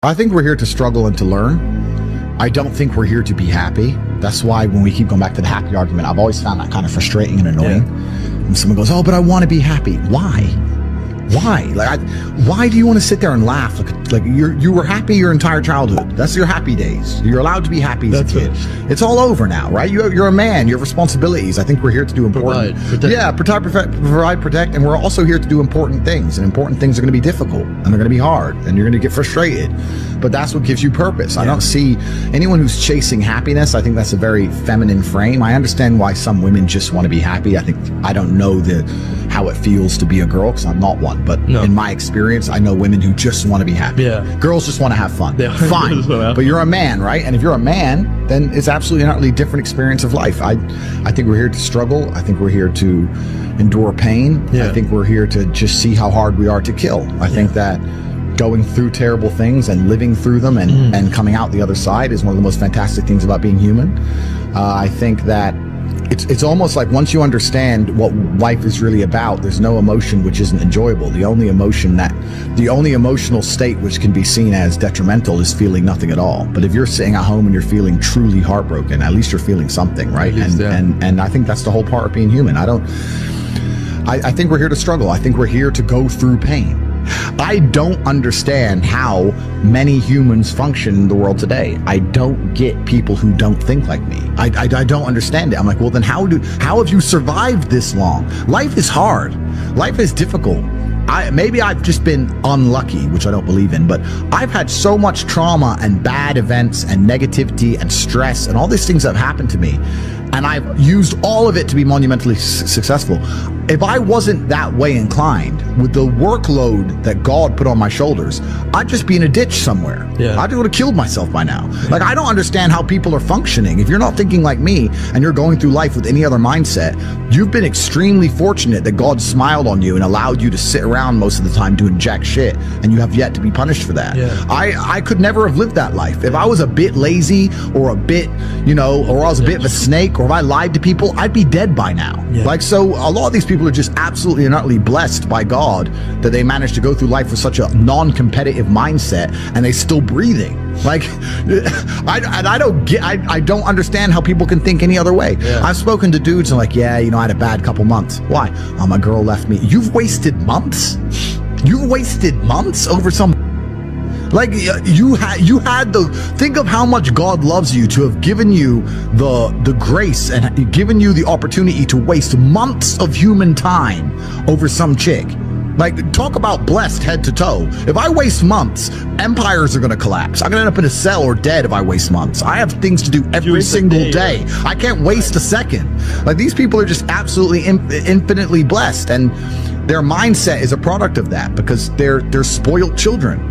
I think we're here to struggle and to learn. I don't think we're here to be happy. That's why when we keep going back to the happy argument, I've always found that kind of frustrating and annoying. When someone goes, oh, but I want to be happy. Why? Why do you want to sit there and laugh? Like you were happy your entire childhood. That's your happy days. You're allowed to be happy as a kid. It's all over now, right? You're a man. You have responsibilities. I think we're here to do important. Provide, protect, and we're also here to do important things. And important things are going to be difficult, and they're going to be hard, and you're going to get frustrated. But that's what gives you purpose. I don't see anyone who's chasing happiness. I think that's a very feminine frame. I understand why some women just want to be happy. I don't know how it feels to be a girl because I'm not one. But in my experience, I know women who just want to be happy. Girls just want to have fun. Fine. But you're a man, right? And if you're a man, then it's absolutely an utterly different experience of life. I think we're here to struggle. I think we're here to endure pain. I think we're here to just see how hard we are to kill. I think that going through terrible things and living through them and coming out the other side is one of the most fantastic things about being human. I think that it's almost like once you understand what life is really about, there's no emotion which isn't enjoyable. The only emotional state which can be seen as detrimental is feeling nothing at all. But if you're sitting at home and you're feeling truly heartbroken, at least you're feeling something, right? And I think that's the whole part of being human. I think we're here to struggle. I think we're here to go through pain. I don't understand how many humans function in the world today. I don't get people who don't think like me. I don't understand it. I'm like, well, then how have you survived this long? Life is hard. Life is difficult. Maybe I've just been unlucky, which I don't believe in, but I've had so much trauma and bad events and negativity and stress and all these things that have happened to me, and I've used all of it to be monumentally successful. If I wasn't that way inclined, with the workload that God put on my shoulders, I'd just be in a ditch somewhere. I'd would have killed myself by now. Like, I don't understand how people are functioning. If you're not thinking like me and you're going through life with any other mindset, you've been extremely fortunate that God smiled on you and allowed you to sit around most of the time doing jack shit, and you have yet to be punished for that. I could never have lived that life. If I was a bit lazy or a bit, or I was a bit of a snake, or if I lied to people, I'd be dead by now. So a lot of these people are just absolutely and utterly blessed by God that they managed to go through life with such a non-competitive mindset and they still breathing. Like, I don't understand how people can think any other way. I've spoken to dudes and like, I had a bad couple months. Why? Oh, my girl left me. You've wasted months? You wasted months over some... Like, you had think of how much God loves you to have given you the grace and given you the opportunity to waste months of human time over some chick. Like, talk about blessed head to toe. If I waste months, empires are going to collapse. I'm going to end up in a cell or dead if I waste months. I have things to do every single day. I can't waste a second. Like, these people are just absolutely infinitely blessed, and their mindset is a product of that because they're spoiled children.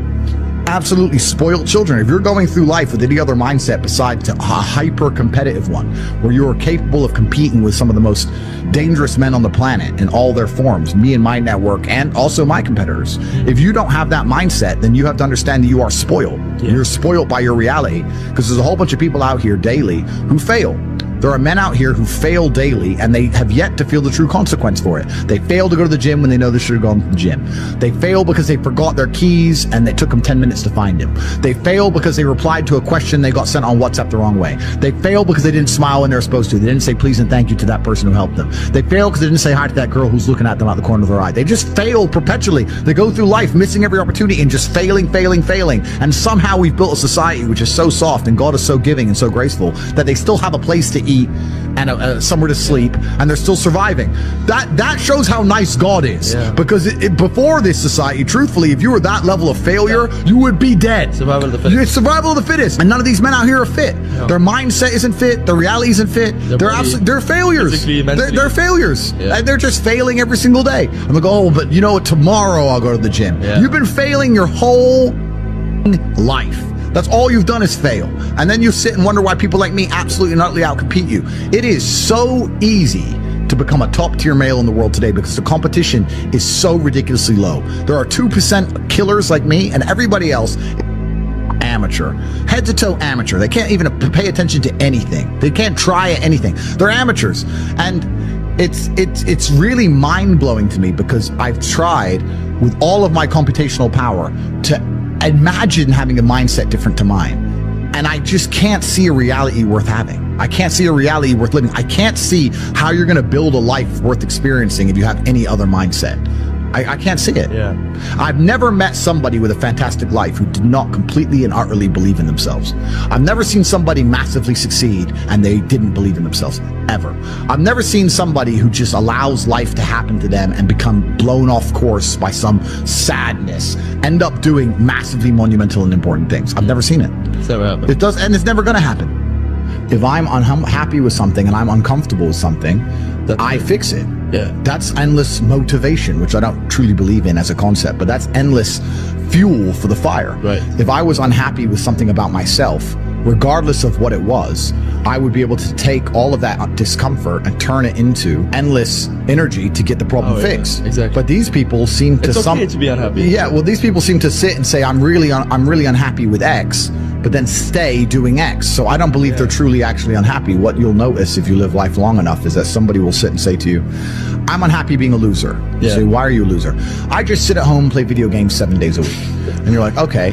Absolutely spoiled children. If you're going through life with any other mindset besides a hyper-competitive one, where you are capable of competing with some of the most dangerous men on the planet in all their forms, me and my network, and also my competitors, if you don't have that mindset, then you have to understand that you are spoiled. You're spoiled by your reality, because there's a whole bunch of people out here daily who fail. There are men out here who fail daily, and they have yet to feel the true consequence for it. They fail to go to the gym when they know they should have gone to the gym. They fail because they forgot their keys and it took them 10 minutes to find them. They fail because they replied to a question they got sent on WhatsApp the wrong way. They fail because they didn't smile when they were supposed to. They didn't say please and thank you to that person who helped them. They fail because they didn't say hi to that girl who's looking at them out the corner of their eye. They just fail perpetually. They go through life missing every opportunity and just failing. And somehow we've built a society which is so soft and God is so giving and so graceful that they still have a place to eat and somewhere to sleep, and they're still surviving. That shows how nice God is. Because before this society, truthfully, if you were that level of failure, you would be dead. Survival of the fittest. It's survival of the fittest. And none of these men out here are fit. Their mindset isn't fit. Their reality isn't fit. They're failures. They're failures. And they're just failing every single day. I'm like, oh, but tomorrow I'll go to the gym. You've been failing your whole life. That's all you've done is fail. And then you sit and wonder why people like me absolutely and utterly outcompete you. It is so easy to become a top tier male in the world today because the competition is so ridiculously low. There are 2% killers like me, and everybody else amateur, head to toe amateur. They can't even pay attention to anything. They can't try at anything. They're amateurs. And it's really mind blowing to me because I've tried with all of my computational power to imagine having a mindset different to mine. And I just can't see a reality worth having. I can't see a reality worth living. I can't see how you're going to build a life worth experiencing if you have any other mindset. I can't see it. Yeah. I've never met somebody with a fantastic life who did not completely and utterly believe in themselves. I've never seen somebody massively succeed and they didn't believe in themselves, ever. I've never seen somebody who just allows life to happen to them and become blown off course by some sadness, end up doing massively monumental and important things. I've never seen it. It's never happened. It does, and it's never going to happen. If I'm unhappy with something and I'm uncomfortable with something, I fix it. Yeah. That's endless motivation, which I don't truly believe in as a concept, but that's endless fuel for the fire. Right. If I was unhappy with something about myself, regardless of what it was, I would be able to take all of that discomfort and turn it into endless energy to get the problem fixed. Exactly. But these people seem to it's okay to be unhappy. Yeah, well, these people seem to sit and say, I'm really unhappy with X, but then stay doing X. So I don't believe they're truly actually unhappy. What you'll notice if you live life long enough is that somebody will sit and say to you, I'm unhappy being a loser. You say, why are you a loser? I just sit at home and play video games 7 days a week. And you're like, okay.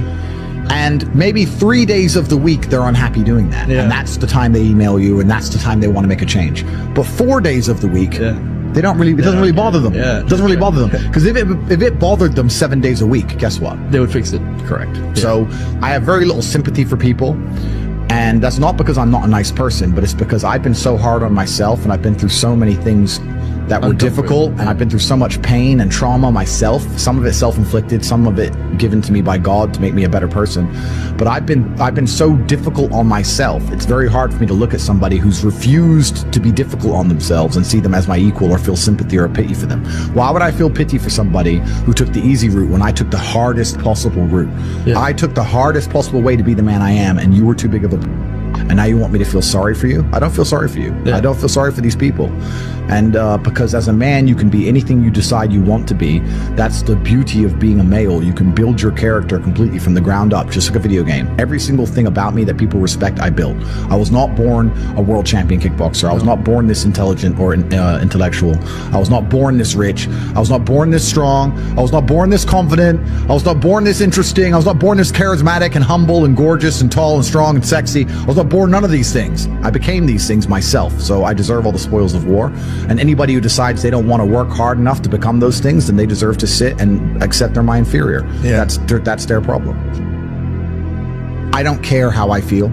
And maybe 3 days of the week they're unhappy doing that. And that's the time they email you, and that's the time they want to make a change. But 4 days of the week, they don't really, it doesn't really bother them. It doesn't really bother them. Because if it bothered them 7 days a week, guess what? They would fix it. Correct. So I have very little sympathy for people. And that's not because I'm not a nice person, but it's because I've been so hard on myself and I've been through so many things that were difficult, and I've been through so much pain and trauma myself, some of it self-inflicted, some of it given to me by God to make me a better person. But I've been so difficult on myself. It's very hard for me to look at somebody who's refused to be difficult on themselves and see them as my equal or feel sympathy or pity for them. Why would I feel pity for somebody who took the easy route when I took the hardest possible route? I took the hardest possible way to be the man I am, and you were too big of a... And now you want me to feel sorry for you? I don't feel sorry for you. I don't feel sorry for these people. And because as a man, you can be anything you decide you want to be. That's the beauty of being a male. You can build your character completely from the ground up, just like a video game. Every single thing about me that people respect, I built. I was not born a world champion kickboxer. I was not born this intelligent or intellectual. I was not born this rich. I was not born this strong. I was not born this confident. I was not born this interesting. I was not born this charismatic and humble and gorgeous and tall and strong and sexy. I was not born none of these things. I became these things myself. So I deserve all the spoils of war. And anybody who decides they don't want to work hard enough to become those things, then they deserve to sit and accept they're my inferior. That's their problem. I don't care how I feel.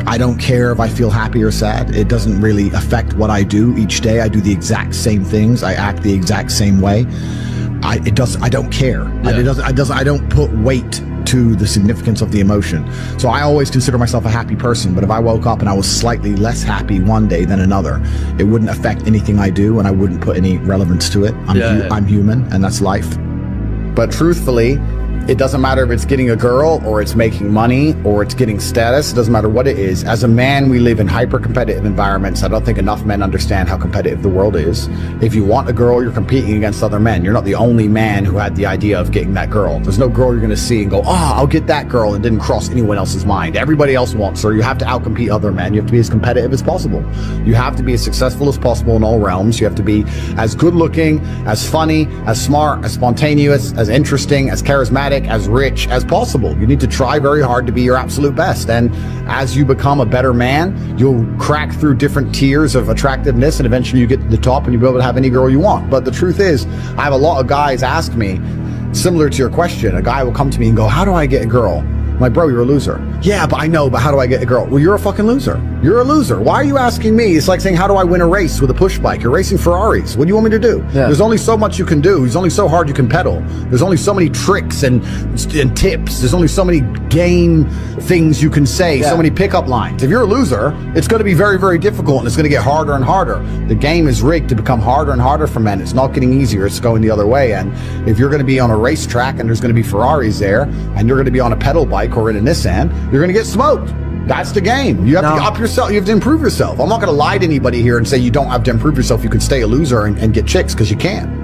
I don't care if I feel happy or sad. It doesn't really affect what I do each day. I do the exact same things. I act the exact same way. I don't care. I don't put weight to the significance of the emotion. So I always consider myself a happy person, but if I woke up and I was slightly less happy one day than another, it wouldn't affect anything I do, and I wouldn't put any relevance to it. I'm human, and that's life. But truthfully, it doesn't matter if it's getting a girl or it's making money or it's getting status. It doesn't matter what it is. As a man, we live in hyper-competitive environments. I don't think enough men understand how competitive the world is. If you want a girl, you're competing against other men. You're not the only man who had the idea of getting that girl. There's no girl you're going to see and go, I'll get that girl, and didn't cross anyone else's mind. Everybody else wants her. You have to outcompete other men. You have to be as competitive as possible. You have to be as successful as possible in all realms. You have to be as good-looking, as funny, as smart, as spontaneous, as interesting, as charismatic, as rich as possible. You need to try very hard to be your absolute best. And as you become a better man, you'll crack through different tiers of attractiveness, and eventually you get to the top and you'll be able to have any girl you want. But the truth is, I have a lot of guys ask me, similar to your question, a guy will come to me and go, how do I get a girl? I'm like, bro, you're a loser. Yeah, but I know, but how do I get a girl? Well, you're a fucking loser. You're a loser. Why are you asking me? It's like saying, how do I win a race with a push bike? You're racing Ferraris. What do you want me to do? There's only so much you can do. There's only so hard you can pedal. There's only so many tricks and tips. There's only so many game things you can say, so many pickup lines. If you're a loser, it's going to be very, very difficult, and it's going to get harder and harder. The game is rigged to become harder and harder for men. It's not getting easier. It's going the other way. And if you're going to be on a racetrack and there's going to be Ferraris there, and you're going to be on a pedal bike or in a Nissan, you're going to get smoked. That's the game. You have to up yourself. You have to improve yourself. I'm not going to lie to anybody here and say you don't have to improve yourself. You can stay a loser and get chicks, because you can't.